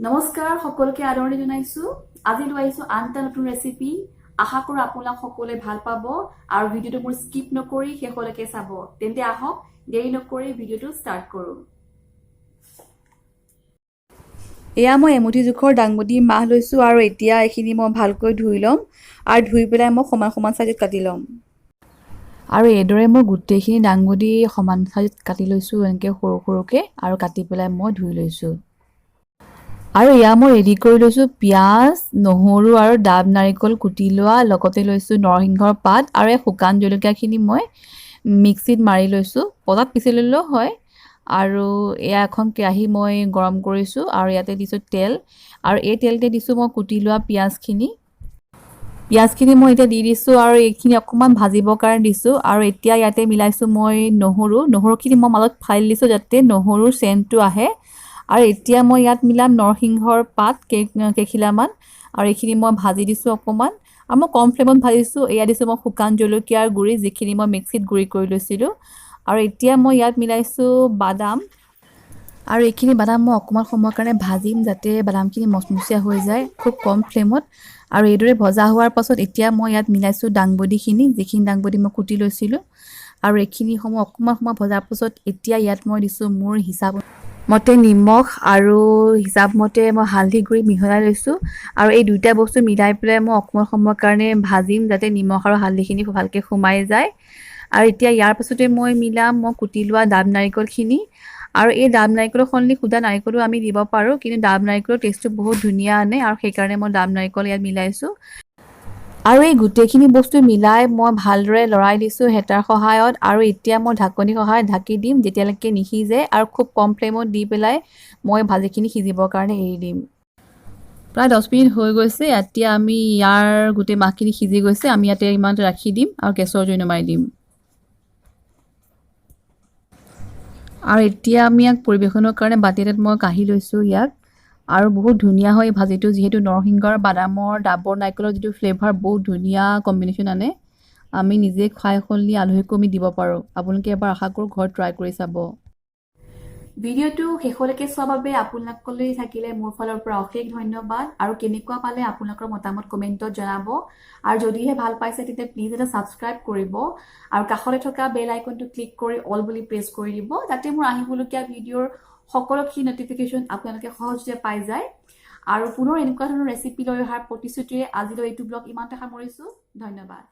নমস্কাৰ সকলোকে আদৰণি জনাইছো আজি লৈ আহিছো আনটা নতুন ৰেচিপি আশা কৰো আপোনালোক সকলোৱে ভাল পাব আৰু ভিডিওটো মোৰ স্কিপ নকৰি শেষলৈকে চাব তেন্তে আহক দেৰি নকৰি ভিডিওটো ষ্টাৰ্ট কৰো এয়া মই এমুঠি জোখৰ ডাংবডি মাহ লৈছো আৰু এতিয়া এখিনি মই ভালকৈ ধুই লম আৰু ধুই পেলাই মই সমান সমান সাইজত কাটি লম আৰু এদৰে মই গুটেইখিনি ডাংবডি সমান সাইজত কাটি লৈছো এনেকৈ সৰু সৰুকে আৰু কাটি পেলাই মই ধুই লৈছো আৰু ইয়া মই ৰেডি কৰি লৈছো পিয়াজ নহৰু আৰু ডাব নাৰিকল কুটি লোৱা লগতে লৈছো নৰসিংহৰ পাত আৰু শুকান জলকীয়াখিনি মই মিক্সিত মাৰি লৈছো পটাত পিছি ললেও হয় আৰু এয়া এখন কেৰাহী মই গৰম কৰিছো আৰু ইয়াতে দিছো তেল আৰু এই তেলতে দিছো মই কুটি লোৱা পিয়াজখিনি মই এতিয়া দি দিছো আৰু এইখিনি অকমান ভাজিবৰ কাৰণে দিছো আৰু এতিয়া ইয়াতে মিলাইছো মই নহৰুখিনি মই মাজত ফাইল দিছো যাতে নহৰুৰ চেণ্টটো আহে আৰু এতিয়া মই ইয়াত মিলাম নৰসিংহৰ পাত কেখিলামান আৰু এইখিনি মই ভাজি দিছো অকমান আৰু মই কম ফ্লেমত ভাজিছো এয়া দিছো মই শুকান জলকীয়াৰ গুৰি যিখিনি মই মিক্সিত গুৰি কৰি লৈছিলো আৰু এতিয়া মই ইয়াত মিলাইছো বাদাম আৰু এইখিনি বাদাম মই অকমান সময়ৰ কাৰণে ভাজিম যাতে বাদামখিনি মচমচীয়া হৈ যায় খুব কম ফ্লেমত আৰু এইদৰে ভজা হোৱাৰ পাছত এতিয়া মই ইয়াত মিলাইছো ডাংবডিখিনি যিখিনি ডাংবডি মই কুটি লৈছিলো আৰু এইখিনি অকমান সময় ভজাৰ পাছত এতিয়া ইয়াত মই দিছো মোৰ হিচাপ মতে নিমখ আৰু হিচাপ মতে মই হালধি গুৰি মিহলাই লৈছো আৰু এই দুইটা বস্তু মিলাই পেলাই মই অকমান সময়ৰ কাৰণে ভাজিম যাতে নিমখ আৰু হালধিখিনি ভালকে সোমাই যায় আৰু এতিয়া ইয়াৰ পাছতে মই মিলাম মই কুটি লোৱা ডাব নাৰিকলখিনি আৰু এই ডাব নাৰিকলৰ সলনি খুদা নাৰিকলো আমি দিব পাৰো কিন্তু ডাব নাৰিকলৰ টেষ্টটো বহুত ধুনীয়া আনে আৰু সেই কাৰণে মই ডাব নাৰিকল ইয়াত মিলাইছো আৰু এই গুটেইখিনি বস্তু মিলাই মই ভালদৰে লৰাই দিছো হেতাৰ সহায়ত আৰু এতিয়া মই ঢাকনি সহায়ত ঢাকি দিম যেতিয়ালৈকে নিসিজে আৰু খুব কম ফ্লেমত দি পেলাই মই ভাজিখিনি সিজিবৰ কাৰণে এৰি দিম প্ৰায় 10 মিনিট হৈ গৈছে এতিয়া আমি ইয়াৰ গুটে মাছখিনি সিজি গৈছে আমি ইয়াতে ইমানটো ৰাখি দিম আৰু গেছৰ জুই নমাই দিম আৰু এতিয়া আমি ইয়াক পৰিবেশনৰ কাৰণে বাটি এটাত মই কাঢ়ি লৈছো ইয়াক আৰু বহুত ধুনীয়া হয় ভাজিটো যেহেতু নৰসিংহৰ বাদামৰ ডাবৰ নাৰিকলৰ যেটো ফ্লেভাৰ বহুত ধুনীয়া কম্বিনেশ্যন আনে আমি নিজে খাই খলি আলহীকো আমি দিব পাৰো আপোনালোকে এবাৰ আশা কৰো ঘৰত ট্ৰাই কৰি চাব ভিডিওটো শেষলৈকে চোৱাৰ বাবে আপোনালোকলৈ থাকিলে মোৰ ফালৰ পৰা অশেষ ধন্যবাদ আৰু কেনেকুৱা পালে আপোনালোকৰ মতামত কমেন্টত জনাব আৰু যদিহে ভাল পাইছে তেতিয়া প্লিজ এটা সাবস্ক্ৰাইব কৰিব আৰু কাষতে থকা বেল আইকনটো ক্লিক কৰি অল বুলি প্ৰেছ কৰি দিব যাতে মোৰ আহিবলগীয়া ভিডিওৰ সকলোখিনি নটিফিকেশন আপোনালোকে সহজে পাই যায় আৰু পুনৰ এনেকুৱা ধৰণৰ ৰেচিপি লৈ অহাৰ প্ৰতিশ্ৰুতিৰে আজিলৈ এইটো ব্লগ ইমানতে সামৰিছো ধন্যবাদ